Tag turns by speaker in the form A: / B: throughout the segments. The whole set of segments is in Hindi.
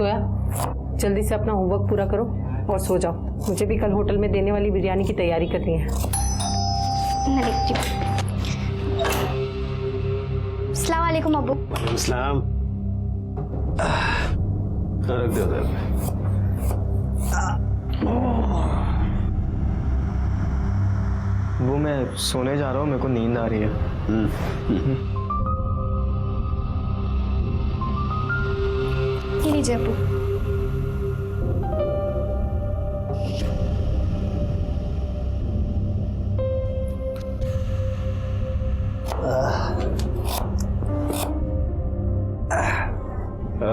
A: सोया, जल्दी से अपना होमवर्क पूरा करो और सो जाओ। मुझे भी कल होटल में देने वाली बिरयानी की तैयारी करनी है।
B: अस्सलाम वालेकुम अब्बू।
C: अस्सलाम। रख दो उधर।
D: वो मैं सोने जा रहा हूँ, मेरे को नींद आ रही है।
B: ये लीजिए अब्बू।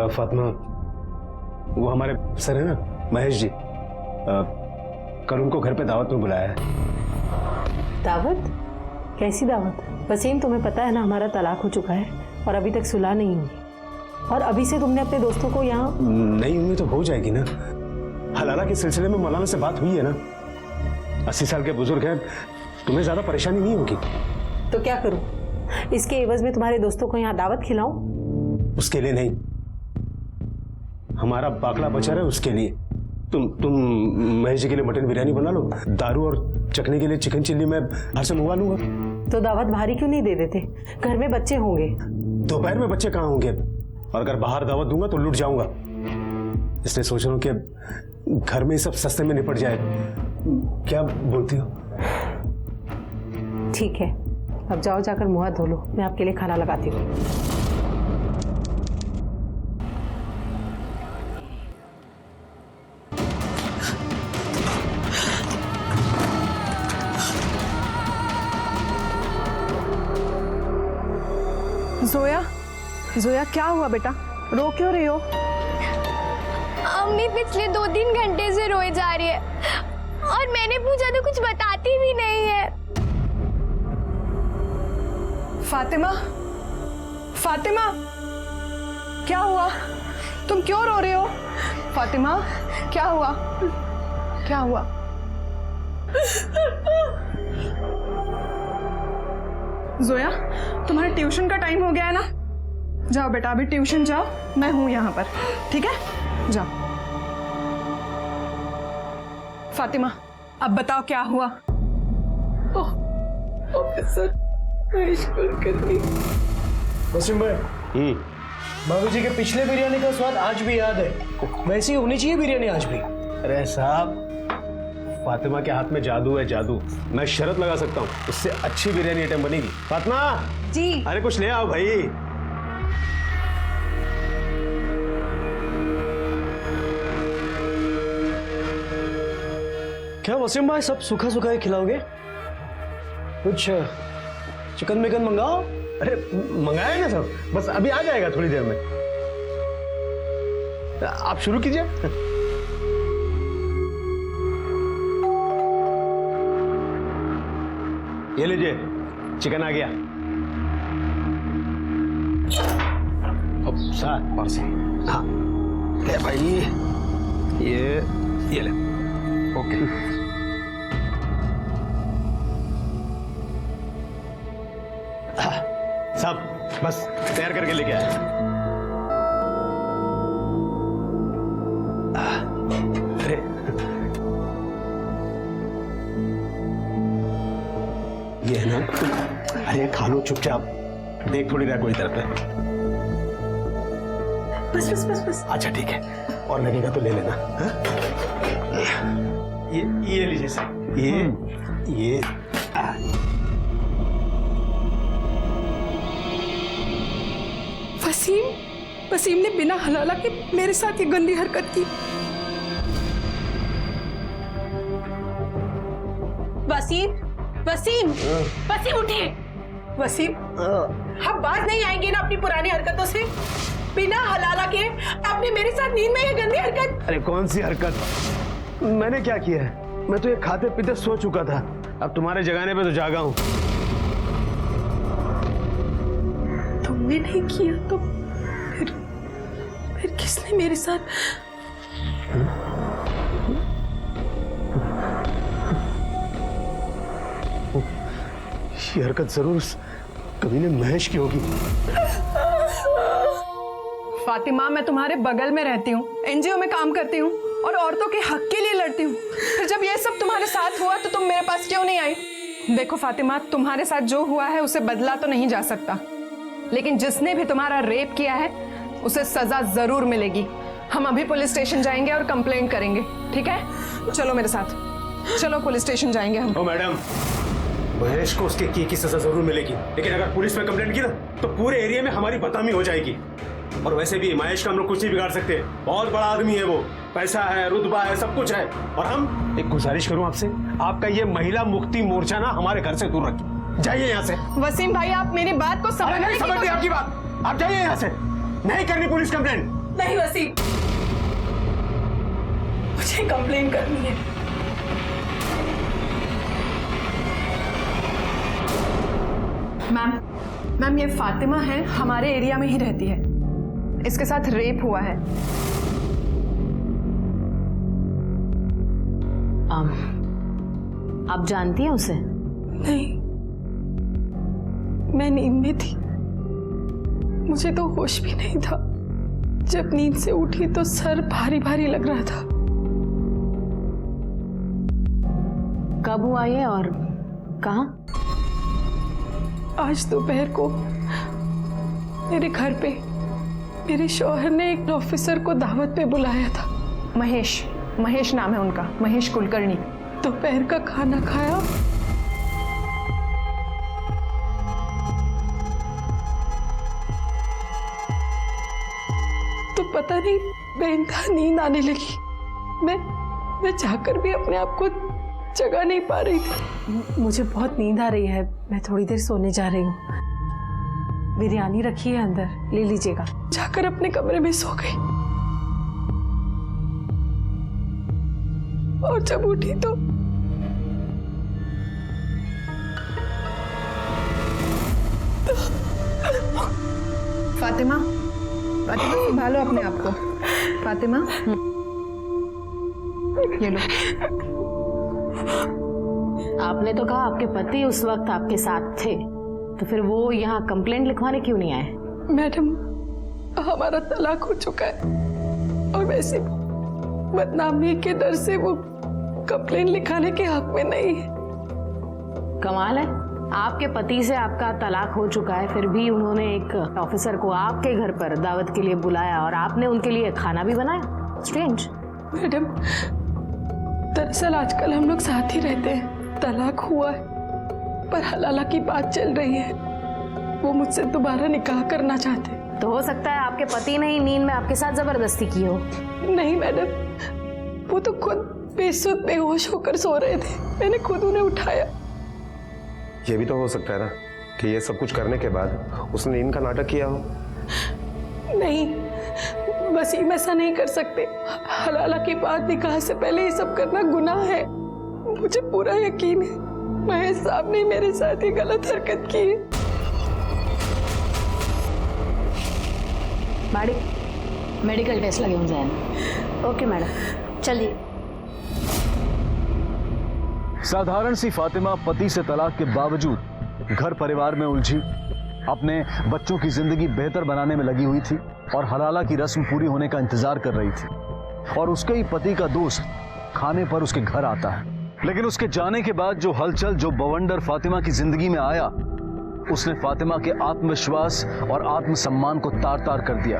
C: फातिमा, वो हमारे सर है ना महेश जी, कल उनको घर पे दावत में बुलाया है।
A: दावत? कैसी दावत? वसीम, तुम्हें पता है ना हमारा तलाक हो चुका है और अभी तक सुलह नहीं हुई, और अभी से तुमने अपने दोस्तों को यहाँ।
C: नहीं हुई तो हो जाएगी ना। हलाला के सिलसिले में मौलाना से बात हुई है ना। 80 साल के बुजुर्ग हैं, तुम्हें ज्यादा परेशानी नहीं होगी।
A: तो क्या करूं? इसके एवज में तुम्हारे दोस्तों को यहाँ दावत खिलाऊं?
C: उसके लिए नहीं, हमारा बाकला बचा रहा है उसके लिए। तुम महेश जी के लिए मटन बिरयानी बना लो, दारू और चखने के लिए चिकन चिल्ली मैं बाहर से मंगवा लूंगा।
A: तो दावत भारी क्यों नहीं दे देते? घर में बच्चे होंगे।
C: दोपहर में बच्चे कहाँ होंगे, और अगर बाहर दावत दूंगा तो लुट जाऊंगा। इसलिए सोच रहा हूँ कि घर में ही सब सस्ते में निपट जाए। क्या बोलती हो?
A: ठीक है, अब जाओ, जाकर मुंह हाथ धो लो, मैं आपके लिए खाना लगाती हूँ।
E: जोया, जोया क्या हुआ बेटा? रो क्यों रही हो?
B: अम्मी पिछले 2-3 घंटे से रोए जा रही है और मैंने पूछा तो कुछ बताती भी नहीं है।
E: फातिमा, फातिमा, क्या हुआ? तुम क्यों रो रहे हो? फातिमा, क्या हुआ? क्या हुआ? जोया, तुम्हारे ट्यूशन का टाइम हो गया है ना? जाओ बेटा, अभी ट्यूशन जाओ, मैं हूं यहाँ पर, ठीक है? जाओ। फातिमा, अब बताओ क्या हुआ?
D: वसीम भाई, बाबू जी के पिछले बिरयानी का स्वाद आज भी याद है। वैसी होनी चाहिए बिरयानी आज भी।
C: अरे साहब, फातिमा के हाथ में जादू है, जादू। मैं शर्त लगा सकता हूँ, उससे अच्छी बिरयानी आइटम बनेगी। फातिमा
A: जी।
C: अरे कुछ ले आओ भाई।
D: क्या वसीम भाई, सब सूखा सूखा ही खिलाओगे? कुछ चिकन मिकन मंगाओ।
C: अरे मंगाया ना सब, बस अभी आ जाएगा थोड़ी देर में। आप शुरू कीजिए। ये लीजिए, चिकन आ गया। अब साथ पार्सल। हाँ ले भाई, ये ले। ओके। सब बस तैयार करके लेके आए। अरे ये है ना, अरे खा लो चुपचाप, देख थोड़ी रहा कोई तरफ है।
E: बस बस बस बस।
C: अच्छा ठीक है, और लगेगा तो ले लेना। हा?
D: ये लीजिए सर।
C: ये
E: वसीम, वसीम ने बिना हलाला के मेरे साथ ये गंदी हरकत की।
A: वसीम, वसीम, वसीम उठिए। वसीम, हम बात नहीं आएंगे ना अपनी पुरानी हरकतों से? बिना हलाला के आपने मेरे साथ नींद में ये गंदी हरकत।
C: अरे कौन सी हरकत? मैंने क्या किया है? मैं तो ये खाते पीते सो चुका था, अब तुम्हारे जगाने पे तो जागा हूं।
E: तुमने नहीं किया तो फिर किसने मेरे साथ?
C: ये हरकत जरूर कभी ने महेश की होगी।
E: फातिमा, मैं तुम्हारे बगल में रहती हूँ, एनजीओ में काम करती हूँ और औरतों के हक के लिए लड़ती हूँ। फिर जब ये सब तुम्हारे साथ हुआ तो तुम मेरे पास क्यों नहीं आई? देखो फातिमा, तुम्हारे साथ जो हुआ है उसे बदला तो नहीं जा सकता, लेकिन जिसने भी तुम्हारा रेप किया है उसे सजा जरूर मिलेगी। हम अभी पुलिस स्टेशन जाएंगे और कंप्लेंट करेंगे, ठीक है? चलो मेरे साथ, चलो पुलिस स्टेशन जाएंगे हम।
C: ओ मैडम, महेश को उसके की सजा जरूर मिलेगी, लेकिन अगर पुलिस में कंप्लेंट की ना तो पूरे एरिया में हमारी बदनामी हो जाएगी। और वैसे भी महेश का हम लोग कुछ नहीं बिगाड़ सकते, बहुत बड़ा आदमी है वो, पैसा है, रुतबा है, सब कुछ है। और हम एक गुजारिश करूं आपसे, आपका ये महिला मुक्ति मोर्चा ना हमारे घर से दूर रखिए, जाइए यहाँ से।
E: वसीम भाई, आप मेरी बात को समझ
C: नहीं समझ रही आपकी बात, आप जाइए यहाँ से, नहीं करनी पुलिस कंप्लेंट।
A: नहीं वसीम, मुझे कंप्लेन करनी है।
E: मैम, ये फातिमा है, हमारे एरिया में ही रहती है, इसके साथ रेप हुआ है।
F: आप जानती हैं उसे?
A: नहीं, मैं नींद में थी, मुझे तो होश भी नहीं था। जब नींद से उठी तो सर भारी भारी लग रहा था।
F: कब हुआ ये और कहाँ?
A: आज दोपहर को मेरे घर पे मेरे शौहर ने एक ऑफिसर को दावत पे बुलाया था।
E: महेश नाम है उनका, महेश कुलकर्णी।
A: दोपहर का खाना खाया, तो पता नहीं बेइंतहा नींद आने लगी। मैं जाकर भी अपने आप को जगा नहीं पा रही थी।
G: मुझे बहुत नींद आ रही है, मैं थोड़ी देर सोने जा रही हूँ। बिरयानी रखी है अंदर, ले लीजिएगा।
A: जाकर अपने कमरे में सो गई और जब उठी तो
E: फातिमा, संभालो अपने आप को। फातिमा, ये लो।
F: आपने तो कहा आपके पति उस वक्त आपके साथ थे, तो फिर वो यहाँ कंप्लेंट लिखवाने क्यों नहीं आए?
A: मैडम, हमारा तलाक हो चुका है और वैसे बदनामी के डर से वो कंप्लेंट लिखाने के हक में नहीं है।
F: कमाल है, आपके पति से आपका तलाक हो चुका है, फिर भी उन्होंने एक ऑफिसर को आपके घर पर दावत के लिए बुलाया और आपने उनके लिए खाना भी बनाया। स्ट्रेंज।
A: मैडम, दरअसल आजकल हम लोग साथ ही रहते हैं, तलाक हुआ है पर हलाला की बात चल रही है। वो मुझसे दोबारा निकाह करना चाहते हैं।
F: तो हो सकता है आपके पति ने ही नींद में आपके साथ जबरदस्ती की हो।
A: नहीं मैडम, वो तो खुद बेसुध बेहोश होकर सो रहे थे, मैंने खुद उन्हें उठाया।
H: ये भी तो हो सकता है ना कि ये सब कुछ करने के बाद उसने नींद का नाटक किया हो।
A: नहीं, वसीम ऐसा नहीं कर सकते। हलाला की बात निकाह से पहले ये सब करना गुनाह है। मुझे पूरा यकीन है महेश साहब ने मेरे साथ ही गलत हरकत की है।
F: बाड़ी, मेडिकल टेस्ट लगे हों जैन। ओके मैडम, चलिए।
I: साधारण सी फातिमा पति से तलाक के बावजूद घर परिवार में उलझी, अपने बच्चों की जिंदगी बेहतर बनाने में लगी हुई थी और हलाला की रस्म पूरी होने का इंतजार कर रही थी। और उसके ही पति का दोस्त खाने पर उसके घर आता है, लेकिन उसके जाने के बाद जो हलचल, जो बवंडर फातिमा की जिंदगी में आया, उसने फातिमा के आत्मविश्वास और आत्मसम्मान को तार तार कर दिया।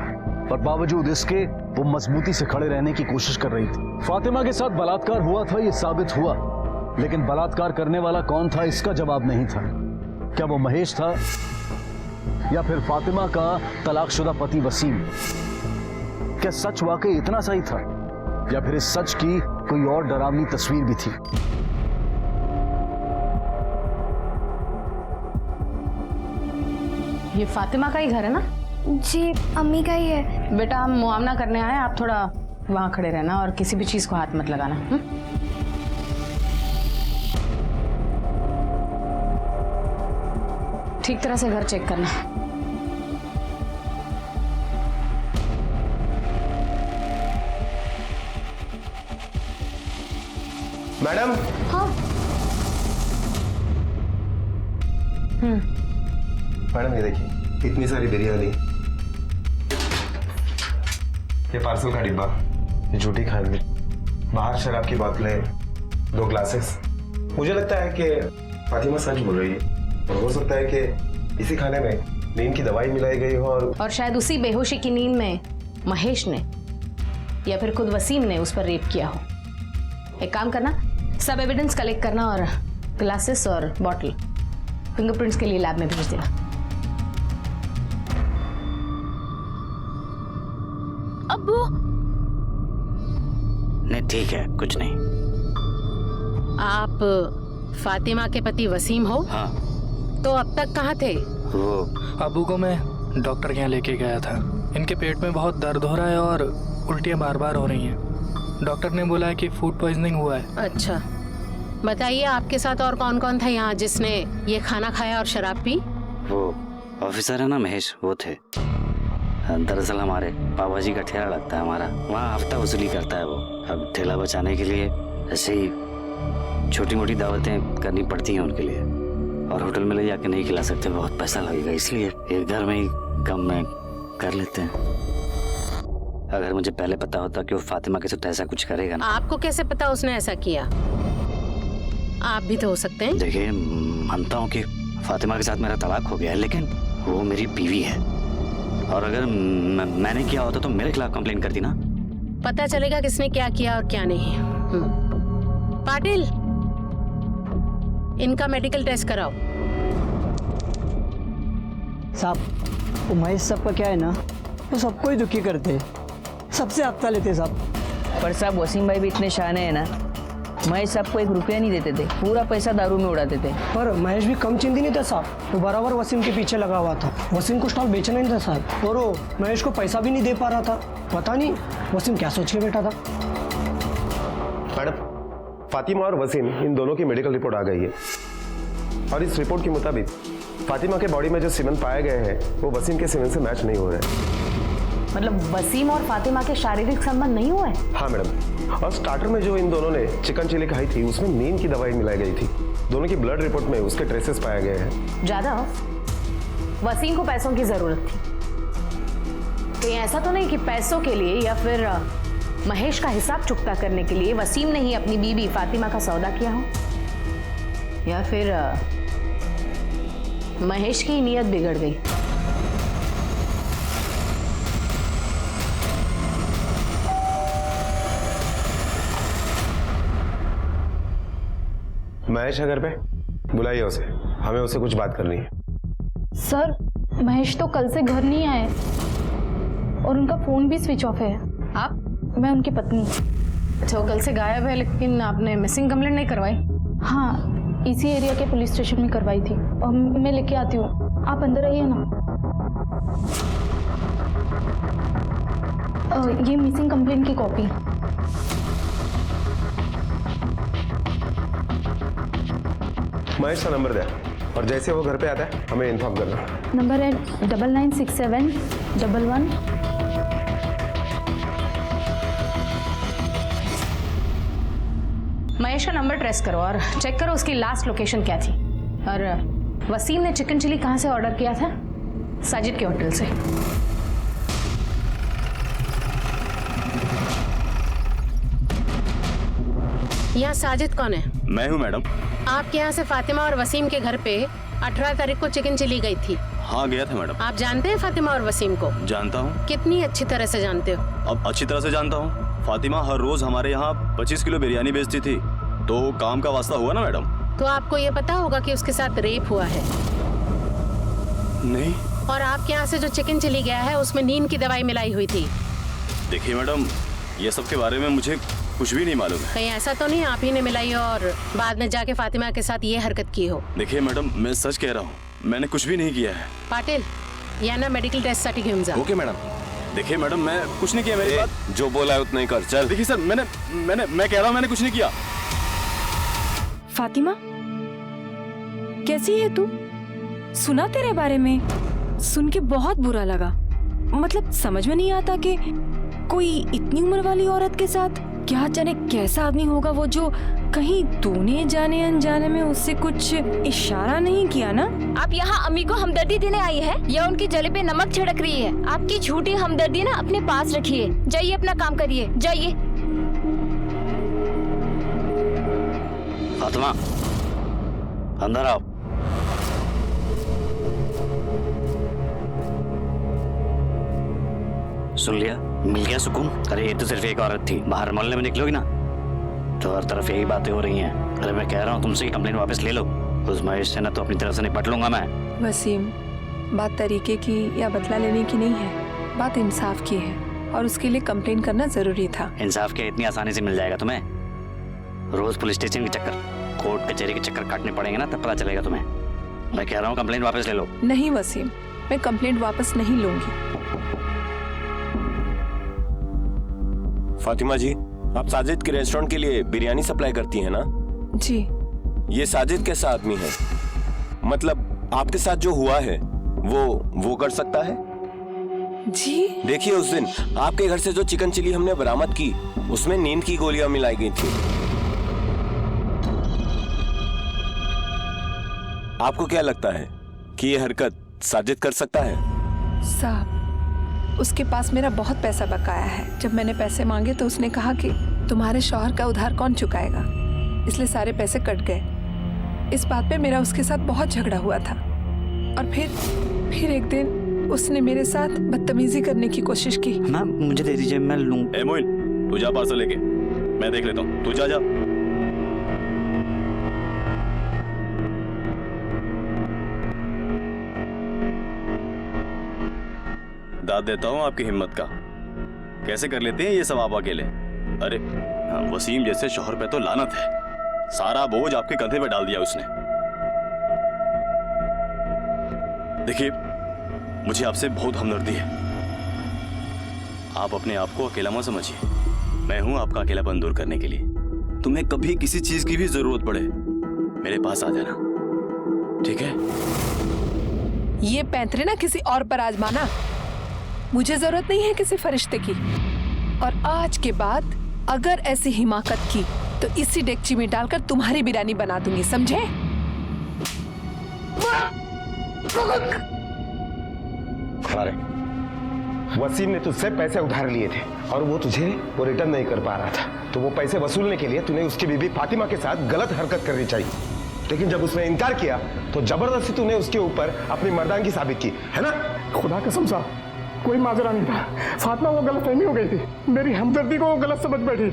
I: पर बावजूद इसके वो मजबूती से खड़े रहने की कोशिश कर रही थी। फातिमा के साथ बलात्कार हुआ था, ये साबित हुआ, लेकिन बलात्कार करने वाला कौन था इसका जवाब नहीं था। क्या वो महेश था या फिर फातिमा का तलाकशुदा पति वसीम? क्या सच वाकई इतना सही था या फिर इस सच की कोई और डरावनी तस्वीर भी थी?
F: ये फातिमा का ही घर है ना?
B: जी, अम्मी का ही है।
F: बेटा, हम मुआवना करने आए, आप थोड़ा वहां खड़े रहना और किसी भी चीज को हाथ मत लगाना। ठीक तरह से घर चेक करना।
H: मैडम।
F: हाँ।
H: मैडम ये देखिए, इतनी सारी बिरयानी ये पार्सल का डिब्बा, ये झूठी खांडवी, बाहर शराब की बोतलें, 2 ग्लासेस। मुझे लगता है कि फातिमा सच बोल रही है और हो सकता है कि इसी खाने में नींद की दवाई मिलाई गई हो और
F: शायद उसी बेहोशी की नींद में महेश ने या फिर खुद वसीम ने उस पर रेप किया हो। एक काम करना, सब एविडेंस कलेक्ट करना और ग्लासेस और बॉटल फिंगरप्रिंट्स के लिए लैब में भेज देना।
B: अब्बू
J: नहीं ठीक है, कुछ नहीं।
F: आप फातिमा के पति वसीम हो?
J: हाँ।
F: तो अब तक कहाँ थे?
J: वो
D: अबू को मैं डॉक्टर के यहाँ लेके गया था। इनके पेट में बहुत दर्द हो रहा है और उल्टियाँ बार बार हो रही हैं। डॉक्टर ने बोला है कि फूड पॉइजनिंग हुआ है।
F: अच्छा, बताइए आपके साथ और कौन कौन था यहाँ जिसने ये खाना खाया और शराब पी?
J: वो ऑफिसर है ना महेश, वो थे। दरअसल हमारे पापा जी का ठेला लगता है हमारा, वहाँ हफ्ता वसूली करता है वो। अब ठेला बचाने के लिए ऐसे ही छोटी मोटी दावतें करनी पड़ती हैं उनके लिए, और होटल में ले जाके नहीं खिला सकते, बहुत पैसा लगेगा, इसलिए एक घर में ही कम में कर लेते हैं। अगर मुझे पहले पता होता कि वो फातिमा के साथ ऐसा कुछ करेगा ना।
F: आपको कैसे पता उसने ऐसा किया? आप भी तो हो सकते हैं।
J: देखिए, मानता हूँ कि फातिमा के साथ मेरा तलाक हो गया है, लेकिन वो मेरी बीवी है, और अगर मैंने किया होता तो मेरे खिलाफ कंप्लेन करती ना।
F: पता चलेगा किसने क्या किया और क्या नहीं। पाटिल, इनका मेडिकल टेस्ट कराओ।
K: साहब, वो महेश साहब का क्या है ना, वो सबको ही दुखी करते हैं, सबसे हफ्ता लेते साहब।
L: पर साहब वसीम भाई भी इतने शाने हैं ना, महेश साहब को 1 रुपया नहीं देते थे, पूरा पैसा दारू में उड़ाते थे।
K: पर महेश भी कम चिंती नहीं था साहब, वो बराबर वसीम के पीछे लगा हुआ था। वसीम को स्टॉल बेचना नहीं था साहब, और वो महेश को पैसा भी नहीं दे पा रहा था। पता नहीं वसीम क्या सोच के बैठा था।
H: मैडम, फातिमा और वसीम इन दोनों की मेडिकल रिपोर्ट आ गई है, और इस रिपोर्ट के मुताबिक फातिमा के बॉडी में जो सीमेन पाए गए हैं वो वसीम के सीमेन से मैच नहीं हो रहे।
F: मतलब वसीम और फातिमा के शारीरिक संबंध नहीं हुए?
H: हाँ मैडम, और स्टार्टर में जो इन दोनों ने चिकन चिली खाई थी उसमें नींद की दवाई मिलाई गई थी। दोनों की ब्लड रिपोर्ट में उसके ट्रेसेस पाए गए हैं।
F: जादव, वसीम को पैसों की जरूरत थी, कहीं ऐसा तो नहीं कि पैसों के लिए या फिर महेश का हिसाब चुकता करने के लिए वसीम ने ही अपनी बीवी फातिमा का सौदा किया हो, या फिर महेश की नीयत बिगड़ गई।
H: महेश है घर पे? बुलाइए उसे, हमें उससे कुछ बात करनी है।
B: सर, महेश तो कल से घर नहीं आए और उनका फोन भी स्विच ऑफ है।
F: आप?
B: मैं उनकी पत्नी।
F: अच्छा, वो कल से गायब है, लेकिन आपने मिसिंग कंप्लेंट नहीं करवाई?
B: हाँ, इसी एरिया के पुलिस स्टेशन में करवाई थी, और मैं लेके आती हूँ, आप अंदर आइए ना। ये मिसिंग कंप्लेंट की कॉपी।
H: महेश का नंबर दे, और जैसे वो घर पे आता है हमें इन्फॉर्म करना।
B: नंबर है 996711।
F: महेश का नंबर ट्रेस करो और चेक करो उसकी लास्ट लोकेशन क्या थी। और वसीम ने चिकन चिली कहाँ से ऑर्डर किया था? साजिद के होटल से। यहाँ साजिद कौन है?
J: मैं हूँ मैडम।
F: आपके यहाँ से फातिमा और वसीम के घर पे 18 तारीख को चिकन चिली गई थी।
J: हाँ, गया था मैडम।
F: आप जानते हैं फातिमा और वसीम को?
J: जानता हूँ।
F: कितनी अच्छी तरह से जानते हो?
J: अब अच्छी तरह से जानता हूँ। फातिमा हर रोज हमारे यहाँ 25 किलो बिरयानी बेचती थी, तो काम का वास्ता हुआ ना मैडम।
F: तो आपको ये पता होगा कि उसके साथ रेप हुआ है?
J: नहीं।
F: और आपके यहाँ से जो चिकन चिली गया है उसमें नींद की दवाई मिलाई हुई थी।
J: देखिए मैडम, ये सब के बारे में मुझे कुछ भी नहीं मालूम है।
F: कहीं ऐसा तो नहीं आप ही ने मिलाई और बाद में जाके फातिमा के साथ ये हरकत की हो?
J: देखिए मैडम, मैं सच कह रहा हूँ, मैंने कुछ भी नहीं किया है।
F: पाटिल, यहाँ ना मेडिकल टेस्ट सर्टिफिकेट जा।
J: Okay madam. देखिए मैडम, मैं कुछ नहीं किया, मेरी बात
H: जो बोला है उतना ही कर, चल।
J: देखिए सर, मैं कह रहा हूँ मैंने कुछ नहीं किया।
M: फातिमा, कैसी है तू? सुना तेरे बारे में, सुन के बहुत बुरा लगा। मतलब समझ में नहीं आता कि कोई इतनी उम्र वाली औरत के साथ क्या जाने कैसा आदमी होगा वो, जो कहीं तूने जाने अनजाने में उससे कुछ इशारा नहीं किया ना?
B: आप यहाँ अम्मी को हमदर्दी देने आई है या उनकी जले पे नमक छिड़क रही है? आपकी झूठी हमदर्दी ना अपने पास रखिए, जाइए अपना काम करिए, जाइए।
J: फातिमा, अंदर आओ। सुन लिया? मिल गया सुकून? अरे ये तो सिर्फ एक औरत थी, बाहर मोहल्ले में निकलोगी ना तो हर तरफ यही बातें हो रही हैं। अरे मैं कह रहा हूँ तुमसे कि कंप्लेंट वापस ले लो। उस महेश से ना तो अपनी तरफ से निपट लूंगा मैं।
E: वसीम, बात तरीके की या बदला लेने की नहीं है, बात इंसाफ की है और उसके लिए कंप्लेन करना जरूरी था।
J: इंसाफ क्या इतनी आसानी से मिल जाएगा तुम्हें? रोज पुलिस स्टेशन के चक्कर, कोर्ट कचहरी के चक्कर काटने पड़ेंगे ना, तब पता चलेगा तुम्हें। मैं कह रहा हूँ कंप्लेंट वापस ले लो।
E: नहीं वसीम, मैं कंप्लेंट वापस नहीं लूंगी।
N: फातिमा जी, आप साजिद के रेस्टोरेंट के लिए बिरयानी सप्लाई करती हैं ना?
E: जी।
N: ये साजिद कैसा आदमी है? मतलब आपके साथ जो हुआ है वो कर सकता है?
E: जी।
N: देखिए, उस दिन आपके घर से जो चिकन चिली हमने बरामद की उसमें नींद की गोलियां मिलाई गई थी। आपको क्या लगता है कि ये हरकत साजिद कर सकता है?
E: साहब, उसके पास मेरा बहुत पैसा बकाया है। जब मैंने पैसे मांगे तो उसने कहा कि तुम्हारे शौहर का उधार कौन चुकाएगा, इसलिए सारे पैसे कट गए। इस बात पे मेरा उसके साथ बहुत झगड़ा हुआ था और फिर एक दिन उसने मेरे साथ बदतमीजी करने की कोशिश की।
J: मैम मुझे दे दीजिए, मैं लूं।
N: ए मोइन, तू जा पार्सल लेके, मैं देख लेता हूँ। तू जा। दाद देता हूँ आपकी हिम्मत का। कैसे कर लेते हैं ये सब आप अकेले? अरे वसीम जैसे शौहर पे तो लानत है, सारा बोझ आपके कंधे पे डाल दिया उसने। देखिए, मुझे आपसे बहुत हमदर्दी है। आप अपने आप को अकेला मत समझिए, मैं हूं आपका अकेलापन दूर करने के लिए। तुम्हें कभी किसी चीज की भी जरूरत पड़े मेरे पास आ जाना, ठीक है?
E: ये पैंतरे ना किसी और पर आजमाना। मुझे जरूरत नहीं है किसी फरिश्ते की। और आज के बाद अगर ऐसी हिमाकत की तो इसी डेगची में डालकर तुम्हारी बिरयानी बना दूंगी, समझे?
H: अरे वसीम ने तुझसे पैसे उधार लिए थे और वो तुझे वो रिटर्न नहीं कर पा रहा था, तो वो पैसे वसूलने के लिए तूने उसकी बीवी फातिमा के साथ गलत हरकत करनी चाहिए। लेकिन जब उसने इनकार किया तो जबरदस्ती तूने उसके ऊपर अपनी मर्दानगी साबित की, है ना?
O: खुदा कसम साहब, कोई माजरा नहीं था। फातिमा को गलतफहमी हो गई थी, मेरी हमदर्दी को वो गलत समझ बैठी।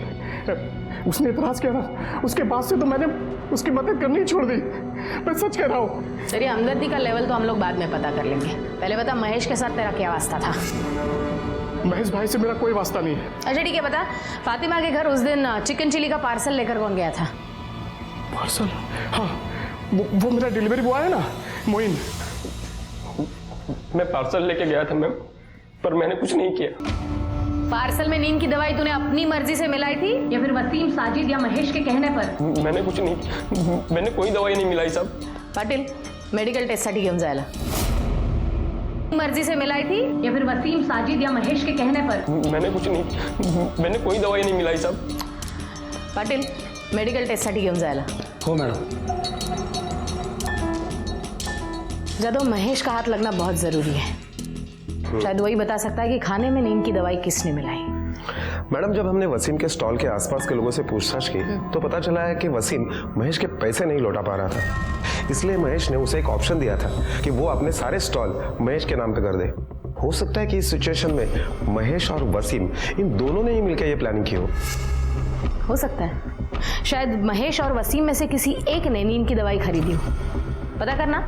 O: उसने इतराज किया ना, उसके बाद से तो मैंने उसकी मदद करनी ही छोड़ दी। मैं सच कह रहा हूँ।
F: तेरी हमदर्दी का लेवल तो हम लोग बाद में पता कर लेंगे, पहले बता महेश के साथ तेरा क्या वास्ता था?
O: महेश भाई से मेरा कोई वास्ता नहीं है।
F: अच्छा ठीक है, बता फातिमा के घर उस दिन चिकन चिली का पार्सल लेकर कौन गया था?
O: पार्सल? हाँ, वो मेरा डिलीवरी बॉय है ना, मोइन। मैं पार्सल लेके गया था मैम, पर मैंने कुछ नहीं किया।
F: पार्सल में नींद की दवाई तूने अपनी मर्जी से मिलाई थी या फिर वसीम, साजिद या महेश के कहने पर?
O: मैंने कुछ नहीं, मैंने कोई दवाई नहीं मिलाई साहब।
F: पाटिल, मेडिकल टेस्टसाठी घेऊन जायला। मर्जी से मिलाई थी या फिर वसीम, साजिद या महेश के कहने पर?
O: मैंने कुछ नहीं, मैंने कोई दवाई नहीं मिलाई साहब।
F: पाटिल, मेडिकल टेस्टसाठी घेऊन जायला।
K: हो मैडम।
F: जादव, महेश का हाथ लगना बहुत जरूरी है। शायद वही बता सकता है कि खाने में नींद की दवाई किसने मिलाई।
H: मैडम, जब हमने वसीम के स्टॉल के आसपास के लोगों से पूछताछ की तो पता चला है कि वसीम महेश के पैसे नहीं लौटा पा रहा था, इसलिए महेश ने उसे एक ऑप्शन दिया था कि वो अपने सारे स्टॉल महेश के नाम पे कर दे। हो सकता है कि इस सिचुएशन में महेश और वसीम इन दोनों ने ही मिलकर ये प्लानिंग की
F: हो सकता है शायद महेश और वसीम में से किसी एक ने नींद की दवाई खरीदी हो। पता करना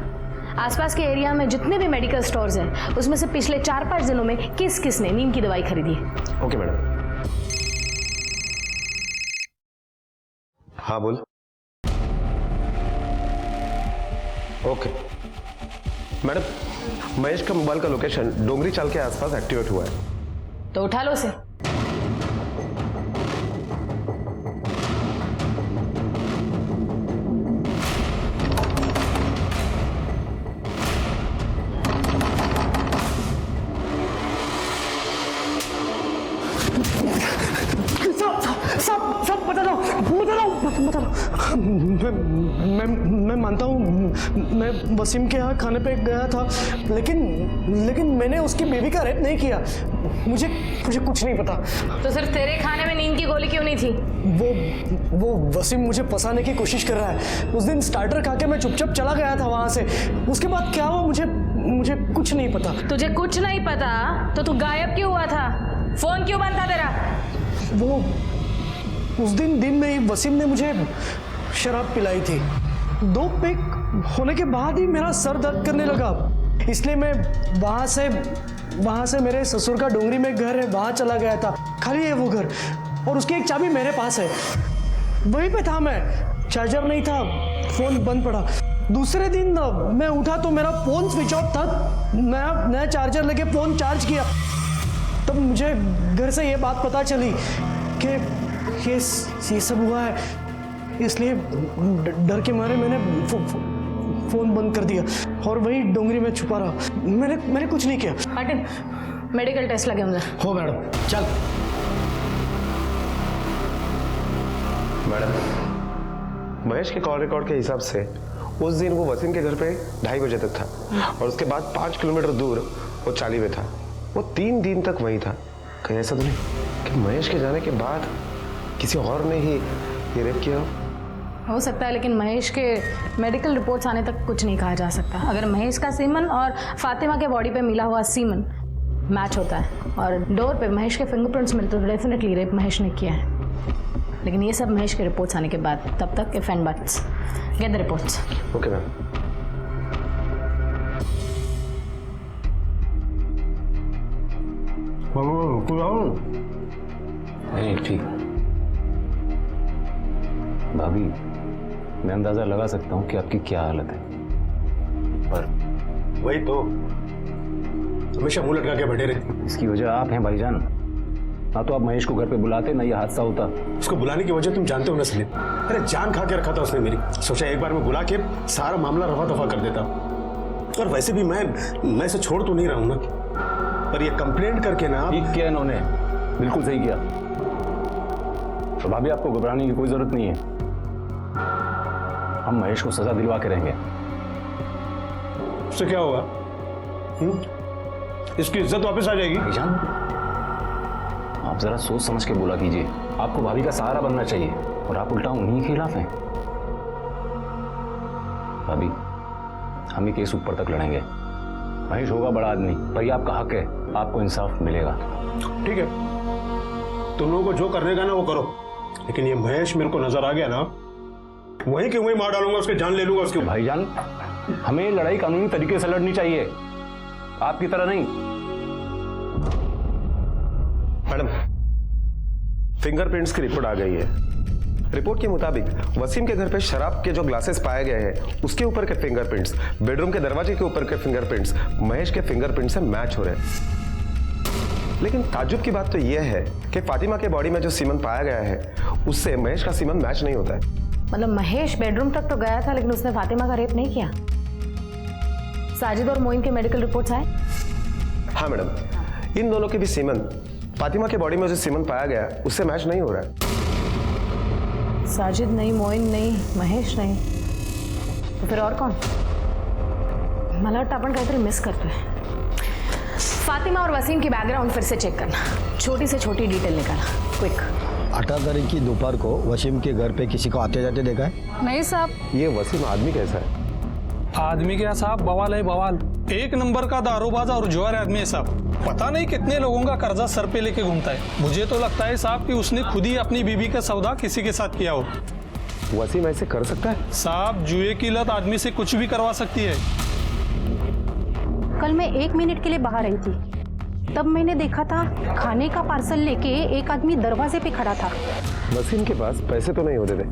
F: आसपास के एरिया में जितने भी मेडिकल स्टोर्स हैं उसमें से पिछले 4-5 दिनों में किस किस ने नींद की दवाई खरीदी है।
H: Okay madam. हाँ बोल। ओके मैडम, महेश का मोबाइल का लोकेशन डोंगरी चाल के आसपास एक्टिवेट हुआ है,
F: तो उठा लो उसे।
O: साहब
K: तुम बता दो। मैं मानता हूँ मैं वसीम के यहाँ खाने पे गया था, लेकिन मैंने उसकी बेबी का रेप नहीं किया। मुझे कुछ नहीं पता।
F: तो सिर्फ तेरे खाने में नींद की गोली क्यों नहीं थी?
K: वो वसीम मुझे फंसाने की कोशिश कर रहा है। उस दिन स्टार्टर खा के मैं चुपचाप चला गया था वहां से। उसके बाद क्या हुआ मुझे कुछ नहीं पता।
F: तुझे कुछ नहीं पता तो तू गायब क्यों हुआ था? फोन क्यों बंद था तेरा?
K: वो उस दिन में ही वसीम ने मुझे शराब पिलाई थी। 2 पेग होने के बाद ही मेरा सर दर्द करने लगा, इसलिए मैं वहां से मेरे ससुर का डोंगरी में घर है वहां चला गया था। खाली है वो घर और उसकी एक चाबी मेरे पास है। वहीं पे था मैं, चार्जर नहीं था, फोन बंद पड़ा। दूसरे दिन मैं उठा तो मेरा फोन स्विच ऑफ था। नया चार्जर लेके फोन चार्ज किया, तब मुझे घर से ये बात पता चली कि ये सब हुआ है। इसलिए डर के मारे मैंने फोन बंद कर दिया और वही डोंगरी में छुपा रहा। मैंने कुछ नहीं किया।
F: मार्टिन, मेडिकल टेस्ट लगे मुझे।
K: हो मैडम, चल।
H: मैडम, महेश के कॉल रिकॉर्ड के हिसाब से उस दिन वो वसीम के घर पे 2:30 बजे तक था और उसके बाद 5 किलोमीटर दूर वो चाली में था। वो 3 दिन तक वहीं था। कहीं ऐसा तो नहीं कि महेश के जाने के बाद किसी और ने ही ये रेप किया
F: हो सकता है, लेकिन महेश के मेडिकल रिपोर्ट्स आने तक कुछ नहीं कहा जा सकता। अगर महेश का सीमन और फातिमा के बॉडी पे मिला हुआ सीमन मैच होता है और डोर पे महेश के फिंगरप्रिंट्स मिलते तो डेफिनेटली रेप महेश ने किया है। लेकिन ये सब महेश के रिपोर्ट्स आने के बाद, तब तक if and buts, get the reports.
H: Okay ma'am.
J: नहीं ठीक भाभी, मैं अंदाजा लगा सकता हूँ कि आपकी क्या हालत है, पर
C: वही तो हमेशा मुंह लटका के बैठे रहती।
J: इसकी वजह आप हैं भाईजान। ना तो आप महेश को घर पे बुलाते, ना ये हादसा होता।
C: उसको बुलाने की वजह तुम जानते हो ना सलीम। अरे जान खा के रखा था उसने मेरी। सोचा एक बार में बुला के सारा मामला रफा दफा कर देता। और वैसे भी मैं इसे छोड़ तो नहीं रहा हूं ना, पर ये कंप्लेंट करके ना।
J: ठीक किया इन्होंने, बिल्कुल सही किया। तो भाभी आपको घबराने की कोई जरूरत नहीं है। हम महेश को सजा दिलवा के रहेंगे।
C: उससे क्या होगा? इसकी इज्जत वापस आ जाएगी।
J: भाईजान, आप जरा सोच समझ के बोला कीजिए। आपको भाभी का सहारा बनना चाहिए और आप उल्टा उन्हीं के खिलाफ हैं। भाभी, हम ही केस ऊपर तक लड़ेंगे। महेश होगा बड़ा आदमी, पर ये आपका हक है, आपको इंसाफ मिलेगा।
C: ठीक है, तुम लोगों को जो करने का ना वो करो, लेकिन ये महेश मेरे को नजर आ गया ना, वहीं के वहीं मार डालूंगा, उसके जान ले लूंगा उसके।
J: भाईजान, हमें लड़ाई कानूनी तरीके से लड़नी चाहिए, आपकी तरह नहीं।
H: मैडम, फिंगरप्रिंट्स की रिपोर्ट आ गई है। रिपोर्ट के मुताबिक वसीम के घर पे शराब के जो ग्लासेस पाए गए हैं उसके ऊपर के फिंगरप्रिंट्स, बेडरूम के दरवाजे के ऊपर के फिंगरप्रिंट्स महेश के फिंगरप्रिंट से मैच हो रहे हैं। लेकिन ताज्जुब की बात तो यह है कि फातिमा के बॉडी में जो सीमन पाया गया है उससे महेश का सीमन मैच नहीं होता है।
F: मतलब महेश बेडरूम तक तो गया था, लेकिन उसने फातिमा का रेप नहीं किया। साजिद और मोइन के मेडिकल रिपोर्ट्स आए?
H: हाँ मैडम, इन दोनों के भी सीमन फातिमा के बॉडी में जो सीमन पाया गया उससे मैच नहीं हो रहा है।
F: साजिद नहीं, मोइन नहीं, महेश नहीं, तो फिर और कौन? मला वाटतं आपण काहीतरी मिस करतोय। फातिमा और वसीम की बैकग्राउंड फिर से चेक करना, छोटी से छोटी डिटेल निकालना, क्विक।
P: 18 तारीख की दोपहर को वसीम के घर पे किसी को आते जाते देखा है?
F: नहीं साहब।
H: ये वसीम आदमी कैसा है?
Q: आदमी क्या साहब, बवाल है बवाल। 1 नंबर का दारूबाज और जुआर आदमी है साहब। पता नहीं कितने लोगों का कर्जा सर पे लेके घूमता है। मुझे तो लगता है साहब कि उसने खुद ही अपनी बीबी का सौदा किसी के साथ किया हो।
H: वसीम ऐसे कर सकता है?
Q: साहब, जुए की लत आदमी से कुछ भी करवा सकती है।
R: कल मैं 1 मिनट के लिए बाहर आई थी, तब मैंने देखा था खाने का पार्सल लेके एक आदमी दरवाजे पे खड़ा था।
H: वसीम के पास पैसे तो नहीं होते थे,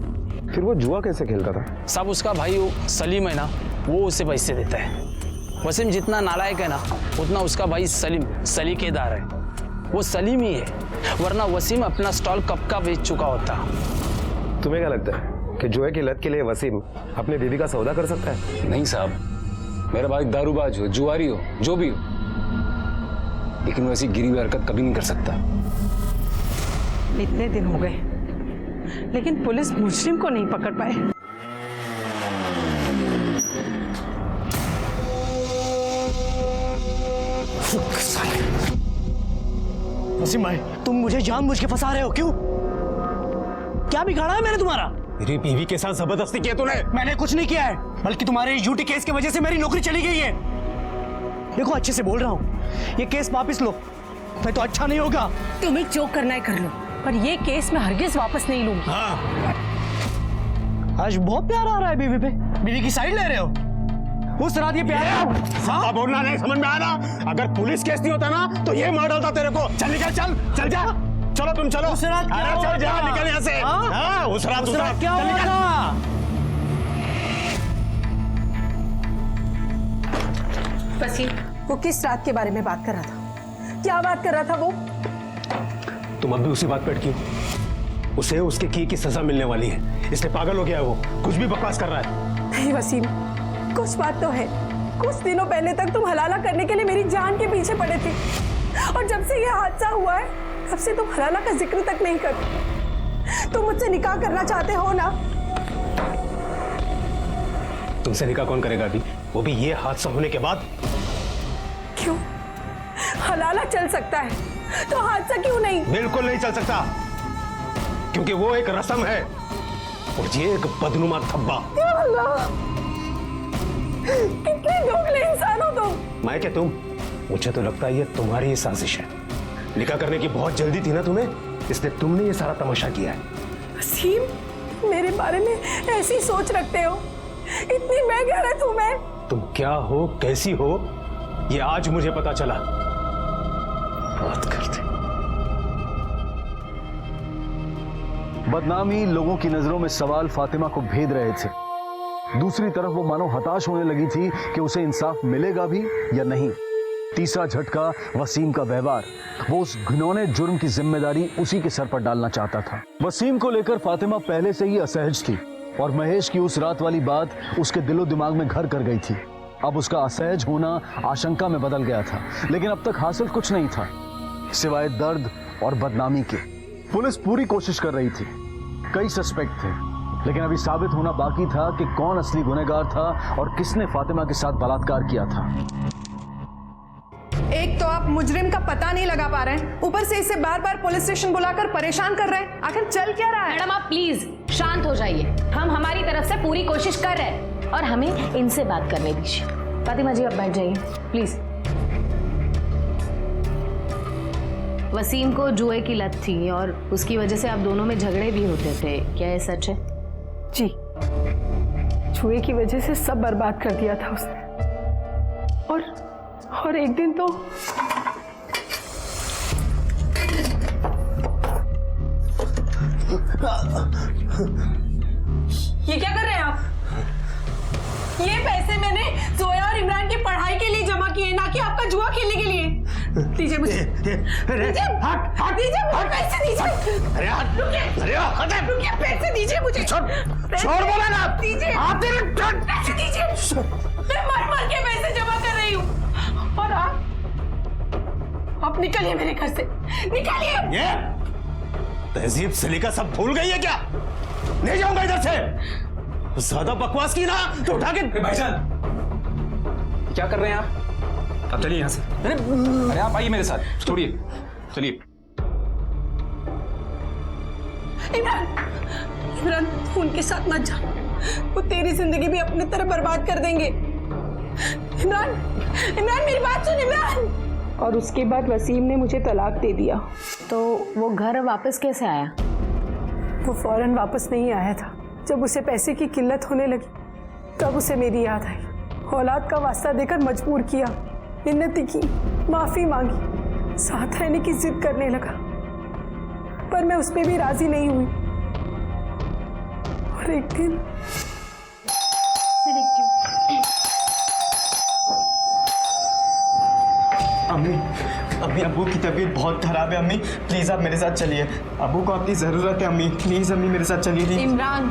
H: फिर वो जुआ कैसे खेलता था?
S: साहब, उसका भाई सलीम है ना, वो उसे पैसे देता है। वसीम जितना नालायक है ना, उतना उसका भाई सलीम सलीकेदार है। वो सलीम ही है, वरना वसीम अपना स्टॉल कब का बेच चुका होता।
H: तुम्हें क्या लगता है कि जुए की लत के लिए वसीम अपनी बीवी का सौदा कर सकता है?
J: नहीं साहब, मेरा भाई दारूबाज हो, जुआरी हो, जो भी हो, लेकिन वैसी गिरी हुई हरकत कभी नहीं कर सकता।
G: इतने दिन हो गए लेकिन पुलिस मुजरिम को नहीं पकड़ पाए।
K: वसीम भाई, तुम मुझे जानबूझ के फंसा रहे हो, क्यों? क्या बिगाड़ा है मैंने तुम्हारा?
C: मेरी बीवी के साथ जबरदस्ती किया तूने?
K: मैंने कुछ नहीं किया है, बल्कि तुम्हारे झूठी केस की वजह से मेरी नौकरी चली गई है। देखो अच्छे से बोल रहा हूँ, ये केस वापस लो, नहीं तो अच्छा नहीं होगा।
G: तुम्हें जो करना है कर लो, पर ये केस मैं हरगिज वापस नहीं लूंगी।
C: हाँ।
K: आज बहुत प्यार आ रहा है बीवी पे, बीवी की साइड ले रहे हो। उस रात ये प्यार
C: हाँ? बोलना नहीं समझ में आ रहा। अगर पुलिस केस नहीं होता ना तो ये मार डालता तेरे को। चल निकल, चल चल जा, चलो तुम चलो।
K: उस रात क्या
C: अरे चल जा,
K: हुआ?
C: निकल यहाँ से। हाँ, उस रात
K: क्या हुआ था?
A: वसीम, वो किस रात के बारे में बात कर रहा था? क्या बात कर रहा था वो?
C: तुम अब भी उसी बात पर क्यों? उसे उसके की सजा मिलने वाली है, इसलिए पागल हो गया है वो, कुछ भी बकवास कर रहा है।
A: नहीं वसीम, कुछ बात तो है। कुछ दिनों पहले तक तुम हलाला करने के लिए मेरी जान के पीछे पड़े थे, और जब से ये हादसा हुआ है तब से तुम हलाला का जिक्र तक नहीं करते। तुम मुझसे निकाह करना चाहते हो ना?
C: तुमसे निकाह कौन करेगा अभी, वो भी ये हादसा होने के बाद?
A: क्यों? हलाला चल सकता है तो हादसा क्यों नहीं?
C: बिल्कुल नहीं चल सकता, क्योंकि वो एक रस्म है और ये एक बदनुमा धब्बा।
A: कितने दोगले इंसान हो तुम।
C: मैं क्या तुम? मुझे तो लगता है ये तुम्हारी ही साजिश है। निकाह करने की बहुत जल्दी थी ना तुम्हें, इसलिए तुमने ये सारा तमाशा किया है।
A: वसीम, तुम मेरे बारे में ऐसी सोच रखते हो? इतनी मैं गलत हूं मैं?
C: तुम क्या हो, कैसी हो, ये आज मुझे पता चला। बात करते।
I: बदनामी लोगों की नजरों में सवाल फातिमा को भेद रहे थे। दूसरी तरफ वो मानो हताश होने लगी थी कि उसे इंसाफ मिलेगा भी या नहीं। तीसरा झटका वसीम का व्यवहार। वो उस घिनौने जुर्म की जिम्मेदारी उसी के सर पर डालना चाहता था। वसीम को लेकर फातिमा पहले से ही असहज थी और महेश की उस रात वाली बात उसके दिलो दिमाग में घर कर गई थी। अब उसका असहज होना आशंका में बदल गया था, लेकिन अब तक हासिल कुछ नहीं था सिवाय दर्द और बदनामी के। पुलिस पूरी कोशिश कर रही थी, कई सस्पेक्ट थे, लेकिन अभी साबित होना बाकी था कि कौन असली गुनहगार था और किसने फातिमा के साथ बलात्कार किया था।
E: एक तो आप मुजरिम का पता नहीं लगा पा रहे हैं, ऊपर से इसे बार बार पुलिस स्टेशन बुलाकर परेशान कर रहे हैं। आखिर चल क्या रहा है?
F: मैडम आप प्लीज शांत हो जाइए। हम हमारी तरफ से पूरी कोशिश कर रहे हैं और हमें इनसे बात करने दीजिए। फातिमा जी आप बैठ जाइए प्लीज। वसीम को जुए की लत थी और उसकी वजह से आप दोनों में झगड़े भी होते थे, क्या ये सच है?
G: जी, जुए की वजह से सब बर्बाद कर दिया था उसने। और एक दिन तो
A: ये क्या कर रहे हैं आप? ये पैसे मैंने जोया और इमरान की पढ़ाई के लिए जमा किए, ना कि आपका जुआ खेलने के लिए। दीजिए मुझे, दीजिए मुझे पैसे दीजिए।
C: अरे हट, अरे हट,
A: रुकिए, पैसे दीजिए मुझे।
C: छोड़ बोला ना।
A: दीजिए,
C: आप
A: पैसे दीजिए। मैं मर मर के पैसे जमा कर रही हूँ और आप निकलिए मेरे घर से, निकलिए।
C: ये तहजीब सलीका सब भूल गई है क्या? नहीं जाऊंगा इधर से। ज्यादा बकवास की ना तो उठा के।
T: भाईजान क्या कर रहे हैं आप? आप चलिए यहाँ से। अरे आप आइए मेरे साथ, छोड़िए, चलिए।
A: इमरान तू उनके साथ मत जा, वो तेरी जिंदगी भी अपनी तरह बर्बाद कर देंगे। इमरान, इमरान मेरी बात सुन इमरान।
R: और उसके बाद वसीम ने मुझे तलाक दे दिया।
F: तो वो घर वापस कैसे आया?
A: वो फौरन वापस नहीं आया था। जब उसे पैसे की किल्लत होने लगी तब उसे मेरी याद आई। औलाद का वास्ता देकर मजबूर किया, मिन्नती की, माफी मांगी, साथ रहने की जिद करने लगा, पर मैं उस पर भी राजी नहीं हुई। और एक दिन
U: अम्मी, अम्मी अबू की तबीयत बहुत खराब है। अम्मी प्लीज आप मेरे साथ चलिए, अबू को आपकी जरूरत है। अम्मी प्लीज, अम्मी मेरे साथ चलिए।
G: इमरान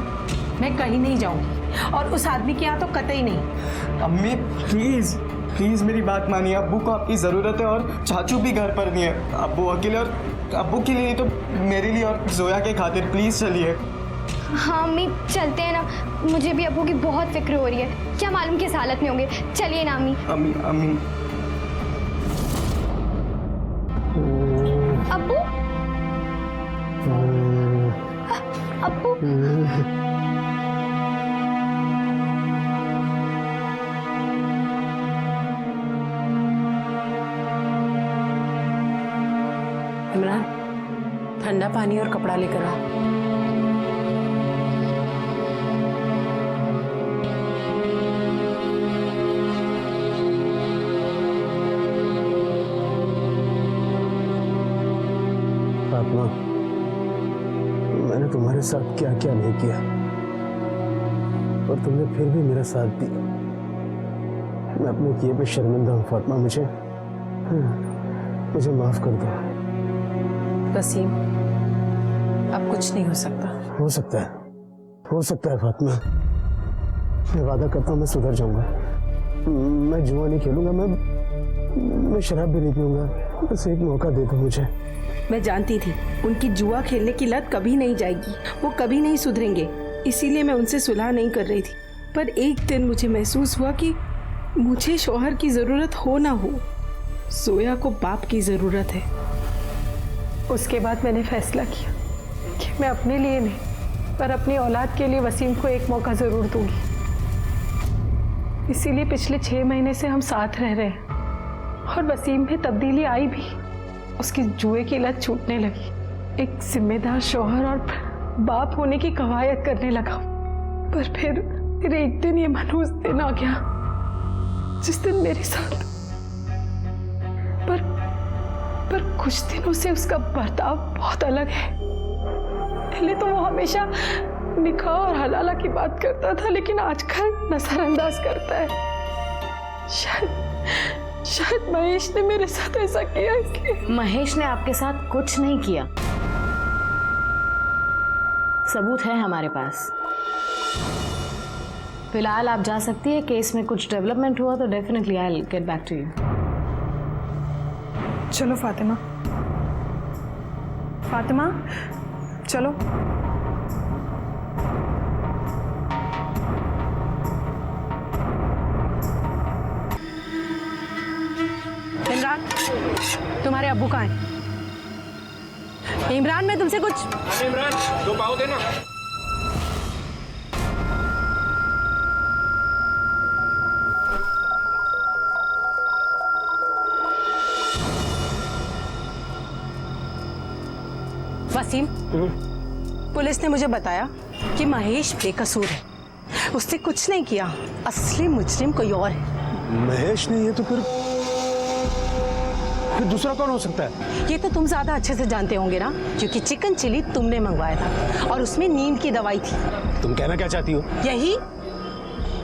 G: मैं कहीं नहीं जाऊंगी और उस आदमी के यहाँ तो कतई नहीं।
U: अम्मी प्लीज। प्लीज मेरी बात मानिए, अब्बू को आपकी जरूरत है और चाचू भी घर पर नहीं है। अब्बू अकेले, और अब्बू के लिए तो मेरे लिए और जोया के खातिर प्लीज चलिए।
D: हाँ अम्मी चलते हैं ना, मुझे भी अब्बू की बहुत फिक्र हो रही है, क्या मालूम किस हालत में होंगे। चलिए ना अम्मी।
U: अम्मी
D: अब्बू अब्बू
A: इमरान, ठंडा पानी और कपड़ा लेकर आ।
C: फातिमा, मैंने तुम्हारे साथ क्या क्या नहीं किया और तुमने फिर भी मेरा साथ दिया। मैं अपने किए पे शर्मिंदा हूँ फातिमा, मुझे माफ कर दो।
A: वसीम, अब कुछ नहीं हो सकता।
C: हो सकता है फातिमा। मैं वादा करता हूँ मैं सुधर जाऊंगा। मैं जुआ नहीं खेलूंगा, मैं शराब भी नहीं पीऊंगा। बस एक मौका दे दो मुझे।
A: मैं जानती थी उनकी जुआ खेलने की लत कभी नहीं जाएगी, वो कभी नहीं सुधरेंगे, इसीलिए मैं उनसे सुलह नहीं कर रही थी। पर एक दिन मुझे महसूस हुआ कि मुझे शौहर की जरूरत हो ना हो, जोया को बाप की जरूरत है।
E: उसके बाद मैंने फैसला किया कि मैं अपने लिए नहीं पर अपनी औलाद के लिए वसीम को एक मौका जरूर दूंगी। इसीलिए पिछले 6 महीने से हम साथ रह रहे हैं और वसीम में तब्दीली आई भी। उसकी जुए की लत छूटने लगी, एक जिम्मेदार शौहर और बाप होने की कवायद करने लगा। पर फिर एक दिन ये मनहूस दिन आ गया जिस दिन मेरे साथ पर कुछ दिनों से उसका बर्ताव बहुत अलग है। पहले तो वो हमेशा निकाह और हलाला की बात करता था, लेकिन आजकल नजरअंदाज करता है। शायद महेश ने मेरे साथ ऐसा किया इसलिए।
F: महेश ने आपके साथ कुछ नहीं किया, सबूत है हमारे पास। फिलहाल आप जा सकती है, केस में कुछ डेवलपमेंट हुआ तो definitely I will get back to you.
E: चलो फातिमा, चलो।
A: इमरान, तुम्हारे अब्बू कहाँ हैं? इमरान, मैं तुमसे कुछ।
O: इमरान, 2 पाव देना।
A: वसीम, पुलिस ने मुझे बताया कि महेश बेकसूर है, उसने कुछ नहीं किया। असली मुजरिम कोई और है।
C: महेश ने ये तो फिर दूसरा कौन हो सकता है?
A: ये तो तुम ज्यादा अच्छे से जानते होंगे ना, क्योंकि चिकन चिली तुमने मंगवाया था और उसमें नींद की दवाई थी।
C: तुम कहना क्या चाहती हो?
A: यही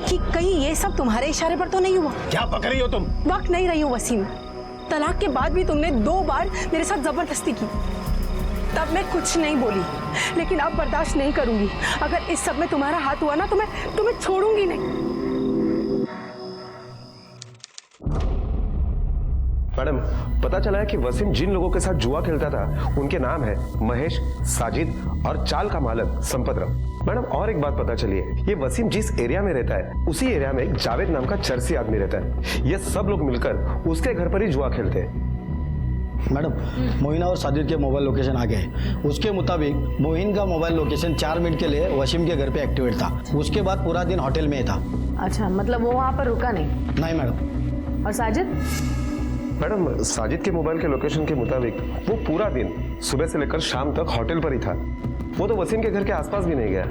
A: कि कहीं ये सब तुम्हारे इशारे पर तो नहीं हुआ?
C: क्या पक रही हो तुम?
A: वक्त नहीं रही हो वसीम। तलाक के बाद भी तुमने 2 बार मेरे साथ जबरदस्ती की, तब मैं कुछ नहीं बोली, लेकिन अब बर्दाश्त नहीं करूंगी। अगर इस सब में तुम्हारा हाथ हुआ ना तो मैं तुम्हें छोड़ूंगी नहीं।
H: मैडम, पता चला है कि वसीम जिन लोगों के साथ जुआ खेलता था उनके नाम है महेश, साजिद और चाल का मालक संपतराम। मैडम, और एक बात पता चली है, ये वसीम जिस एरिया में रहता है उसी एरिया में एक जावेद नाम का चरसी आदमी रहता है। ये सब लोग मिलकर उसके घर पर ही जुआ खेलते हैं।
P: मैडम, मोहिना और साजिद के मोबाइल लोकेशन आ गए। उसके मुताबिक मोहिन का मोबाइल लोकेशन 4 मिनट के लिए वसीम के घर पे एक्टिवेट था। उसके बाद पूरा दिन होटल में था।
F: अच्छा, मतलब वो वहाँ पर रुका नहीं?
P: नहीं मैडम।
F: और साजिद?
H: मैडम, साजिद के मोबाइल के लोकेशन के मुताबिक वो पूरा दिन सुबह से लेकर शाम तक होटल पर ही था। वो तो वसीम के घर के आसपास भी नहीं गया।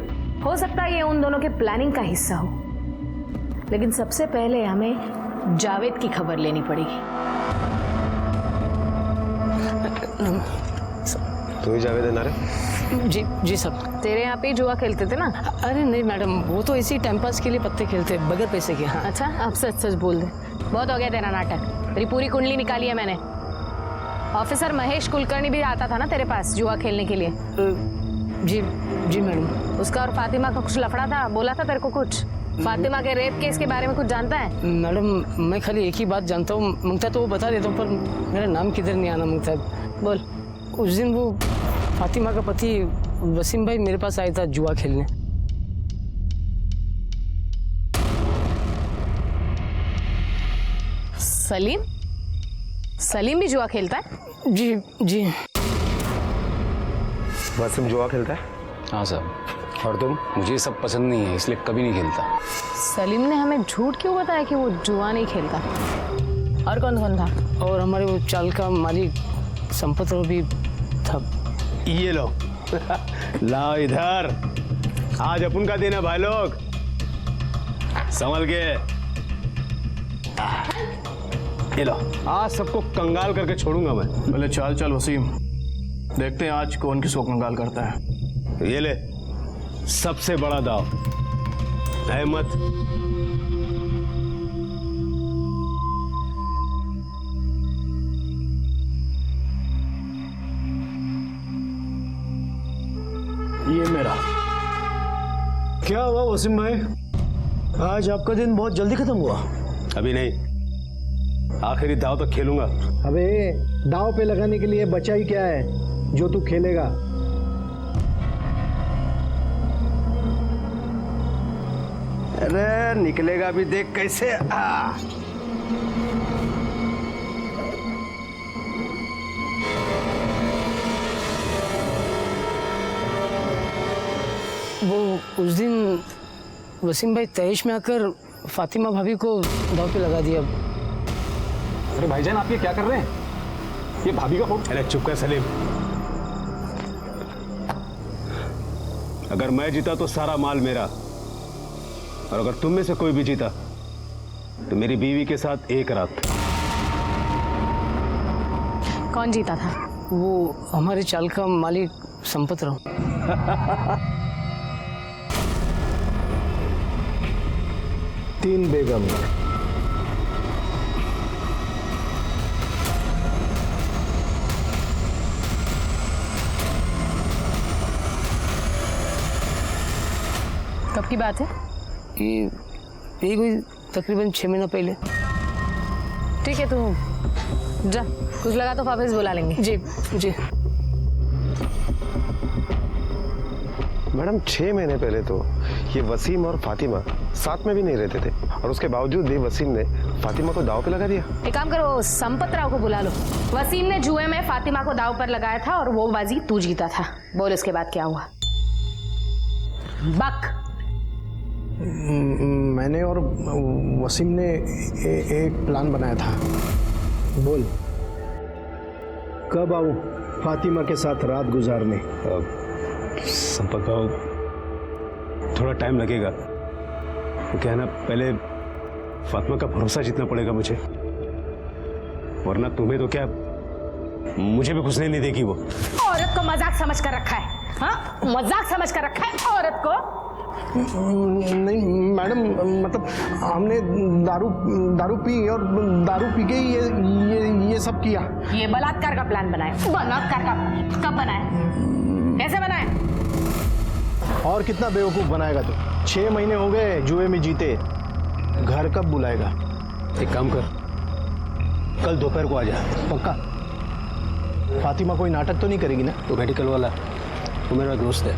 F: हो सकता है ये उन दोनों के प्लानिंग का हिस्सा हो, लेकिन सबसे पहले हमें जावेद की खबर लेनी पड़ेगी।
H: तो ही जावेद है ना रे?
V: जी सर।
F: तेरे यहाँ पे जुआ खेलते थे ना?
V: अरे नहीं मैडम, वो तो इसी टाइम पास के लिए पत्ते खेलते बगैर पैसे के। हाँ।
F: अच्छा, अब सच सच बोल दे। बहुत हो गया तेरा नाटक। तेरी पूरी कुंडली निकाली है मैंने। ऑफिसर महेश कुलकर्णी भी आता था ना तेरे पास जुआ खेलने के लिए?
V: जी मैडम।
F: उसका और फातिमा का कुछ लफड़ा था, बोला था तेरे को कुछ? फातिमा के रेप केस के बारे में कुछ जानता है?
V: मैडम मैं खाली एक ही बात जानता हूँ, मंगता तो वो बता देता हूँ, पर मेरा नाम किधर नहीं आना मंगता। बोल। उस दिन वो फातिमा का पति वसीम भाई मेरे पास आया था जुआ खेलने।
F: सलीम? सलीम भी जुआ खेलता है?
V: जी जी।
H: वसीम जुआ खेलता है?
T: हाँ साहब।
H: और तुम?
T: मुझे ये सब पसंद नहीं है, इसलिए कभी नहीं खेलता।
F: सलीम ने हमें झूठ क्यों बताया कि वो जुआ नहीं खेलता? और कौन कौन था?
V: और हमारे वो चाल का मालिक संपत राव भी था।
C: ये लो लाओ इधर, आज अपन का दिन है भाई लोग, संभल के। ये लो, आज सबको कंगाल करके छोड़ूंगा मैं।
K: पहले चाल चल वसीम, देखते हैं आज कौन किसको कंगाल करता है।
C: ये ले, सबसे बड़ा दाव, अहमद।
K: ये मेरा।
P: क्या हुआ वसीम भाई, आज आपका दिन बहुत जल्दी खत्म हुआ?
C: अभी नहीं, आखिरी दाव तो खेलूंगा।
P: अबे दाव पे लगाने के लिए बचा ही क्या है जो तू खेलेगा?
C: अरे निकलेगा भी, देख कैसे।
V: वो उस दिन वसीम भाई तैश में आकर फातिमा भाभी को दाव पे लगा दिया।
T: अरे भाईजान आप ये क्या कर रहे हैं? ये भाभी का फोन।
C: अरे चुप कर सलीम, अगर मैं जीता तो सारा माल मेरा, और अगर तुम में से कोई भी जीता तो मेरी बीवी के साथ एक रात।
F: कौन जीता था?
V: वो हमारे चाल का मालिक संपत राव।
P: तीन बेगम।
F: कब की बात है?
V: ये कोई तकरीबन 6 महीना पहले।
F: ठीक है, तू जा, कुछ लगा तो वापस बुला लेंगे।
V: जी जी।
H: मैडम 6 महीने पहले तो ये वसीम और फातिमा साथ में भी नहीं रहते थे, और उसके बावजूद भी वसीम ने फातिमा को दाव पे लगा दिया।
F: एक काम करो, संपत राव को बुला लो। वसीम ने जुए में फातिमा को दाव पर लगाया था और वो बाजी तू जीता था। बोल इसके बाद क्या हुआ? बक।
K: मैंने और वसीम ने एक प्लान बनाया था।
P: बोल, कब आऊं फातिमा के साथ रात गुजारने?
C: संपत भाव, थोड़ा टाइम लगेगा, तो क्या है ना, पहले फातिमा का भरोसा जीतना पड़ेगा मुझे, वरना तुम्हें तो क्या, मुझे भी घुसने नहीं देगी वो।
F: औरत को मजाक समझ कर रखा है? हाँ, मजाक समझ कर रखा है औरत को?
K: नहीं मैडम, मतलब हमने दारू पी और दारू पी के ये सब किया।
F: ये बलात्कार का प्लान बनाया? बलात्कार का कब बनाया? कैसे बनाया?
P: और कितना बेवकूफ बनाएगा तू? 6 महीने हो गए जुए में जीते, घर कब बुलाएगा?
C: एक काम कर, कल दोपहर को आ जा।
P: पक्का? फातिमा कोई नाटक तो नहीं करेगी ना?
C: तो मेडिकल वाला वो मेरा दोस्त है,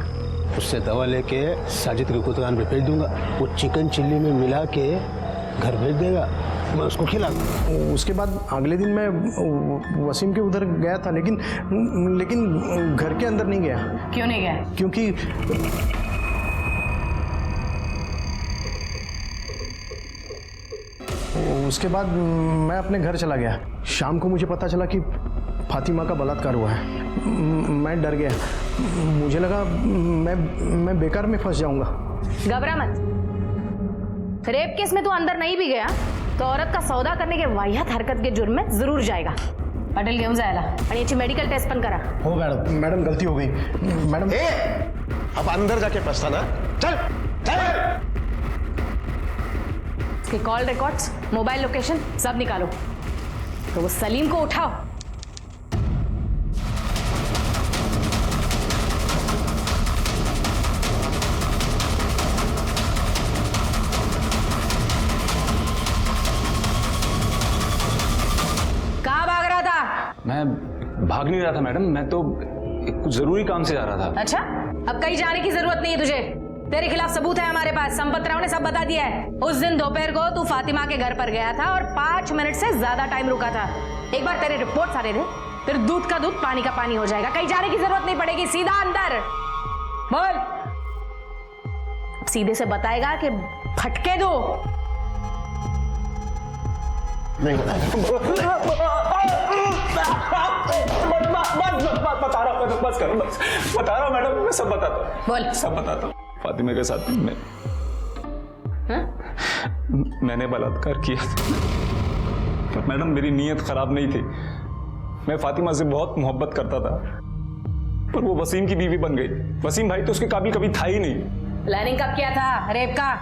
C: उससे दवा लेके साजिद की दुकान पे भेज दूंगा, वो चिकन चिल्ली में मिला के घर भेज देगा, मैं उसको खिला।
K: उसके बाद अगले दिन मैं वसीम के उधर गया था, लेकिन घर के अंदर नहीं गया।
F: क्यों नहीं गया?
K: क्योंकि उसके बाद मैं अपने घर चला गया। शाम को मुझे पता चला कि फातिमा का बलात्कार हुआ है। मैं डर गया, मुझे लगा मैं बेकार में फंस जाऊंगा।
F: घबरा मत, रेप केस में तू अंदर नहीं भी गया तो औरत का सौदा करने के वाहियात हरकत के जुर्म में जरूर जाएगा। पाटील घेऊन जायला आणि याची मेडिकल टेस्ट पण करा।
K: हो मैडम गलती हो गई मैडम।
H: अब अंदर जाके पछताना। चल चल।
F: इसके कॉल रिकॉर्ड्स, मोबाइल लोकेशन सब निकालो, तो वो सलीम को उठाओ।
T: मैं भाग नहीं रहा था मैडम, मैं तो कुछ जरूरी काम से जा रहा था।
F: अच्छा, अब कहीं जाने की जरूरत नहीं है तुझे। तेरे खिलाफ सबूत है हमारे पास, संपत राव ने सब बता दिया है। उस दिन दोपहर को तू फातिमा के घर पर गया था और 5 मिनट से ज्यादा टाइम रुका था। एक बार तेरे रिपोर्ट सारे दे, फिर दूध का दूध पानी का पानी हो जाएगा। कहीं जाने की जरूरत नहीं पड़ेगी, सीधा अंदर बोल। सीधे से बताएगा कि फटके दो।
T: नहीं
O: बता रहा हूँ मैडम, मैं सब बताता हूँ।
F: बोल।
O: सब बताता हूँ। फातिमा के साथ मैंने बलात्कार किया था, पर मैडम मेरी नीयत खराब नहीं थी। मैं फातिमा से बहुत मोहब्बत करता था, पर वो वसीम की बीवी बन गई। वसीम भाई तो उसके काबिल कभी था ही नहीं।
F: प्लानिंग कब किया था रेप का?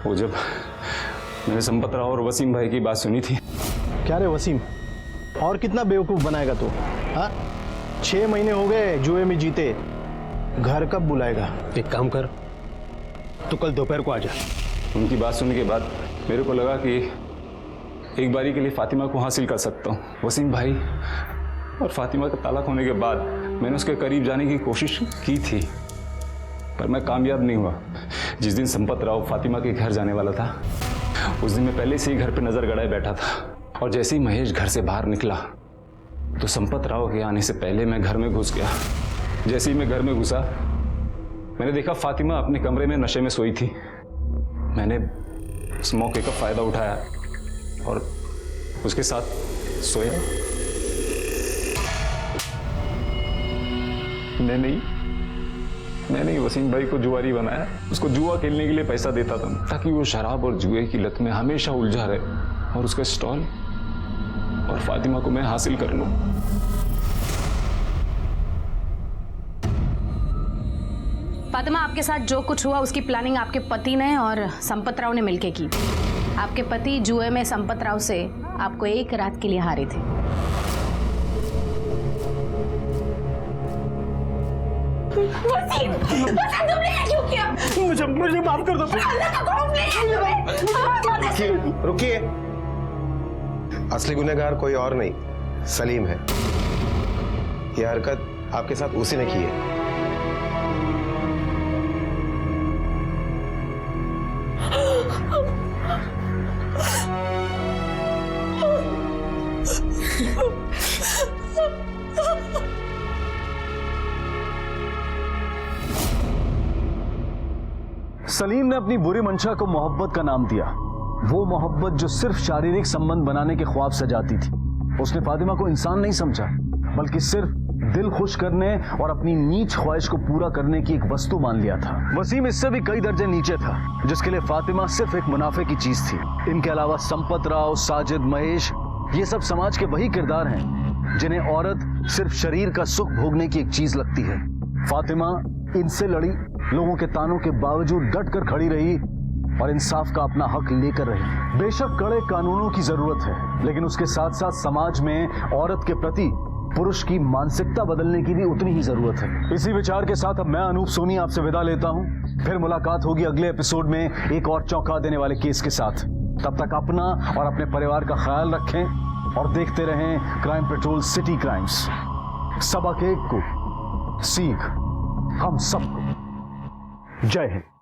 O: वो जब मैंने संपत राव और वसीम भाई की बात सुनी थी।
P: क्या रे वसीम, और कितना बेवकूफ बनाएगा तू? हाँ, 6 महीने हो गए जुए में जीते, घर कब बुलाएगा?
C: एक काम कर, तू कल दोपहर को आ जा।
O: उनकी बात सुनने के बाद मेरे को लगा कि एक बारी के लिए फातिमा को हासिल कर सकता हूँ। वसीम भाई और फातिमा का तालाक होने के बाद मैंने उसके करीब जाने की कोशिश की थी, पर मैं कामयाब नहीं हुआ। जिस दिन संपत राव फातिमा के घर जाने वाला था, उस दिन मैं पहले से ही घर पे नजर गड़ाए बैठा था, और जैसे ही महेश घर से बाहर निकला तो संपत राव के आने से पहले मैं घर में घुस गया। जैसे ही मैं घर में घुसा, मैंने देखा फातिमा अपने कमरे में नशे में सोई थी। मैंने उस मौके का फायदा उठाया और उसके साथ सोया। मैंने वसीम भाई को जुआरी बनाया। उसको जुआ खेलने के लिए पैसा देता था, ताकि वो शराब और जुए की लत में हमेशा उलझा रहे और उसका स्टॉल और फातिमा को मैं हासिल कर लूं।
F: फातिमा, आपके साथ जो कुछ हुआ उसकी प्लानिंग आपके पति ने और संपत राव ने मिलकर की। आपके पति जुए में संपत राव से आपको एक रात के लिए हारे थे।
A: वसीम, तुमने ये क्यों किया?
O: मुझे माफ कर दो।
A: अल्लाह का खौफ नहीं है तुम्हें?
H: रुकिए, असली गुनहगार कोई और नहीं, सलीम है। यह हरकत आपके साथ उसी ने की है।
I: सलीम ने अपनी बुरी मंशा को मोहब्बत का नाम दिया। वो मोहब्बत जो सिर्फ शारीरिक संबंध बनाने के ख्वाब सजाती थी। उसने फातिमा को इंसान नहीं समझा, बल्कि सिर्फ दिल खुश करने और अपनी नीच ख्वाहिश को पूरा करने की एक वस्तु मान लिया था। वसीम इससे भी कई दर्जे नीचे था, जिसके लिए फातिमा सिर्फ एक मुनाफे की चीज थी। इनके अलावा संपत राव, साजिद, महेश, ये सब समाज के वही किरदार हैं जिन्हें औरत सिर्फ शरीर का सुख भोगने की एक चीज लगती है। फातिमा इनसे लड़ी, लोगों के तानों के बावजूद डट कर खड़ी रही और इंसाफ का अपना हक लेकर रही। बेशक कड़े कानूनों की जरूरत है, लेकिन उसके साथ साथ समाज में औरत के प्रति पुरुष की मानसिकता बदलने की भी उतनी ही जरूरत है। इसी विचार के साथ अब मैं अनूप सोनी आपसे विदा लेता हूं। फिर मुलाकात होगी अगले एपिसोड में एक और चौंका देने वाले केस के साथ। तब तक अपना और अपने परिवार का ख्याल रखें और देखते रहें क्राइम पेट्रोल सिटी क्राइम्स। सबक एक को, सीख हम सबको। जय हिंद।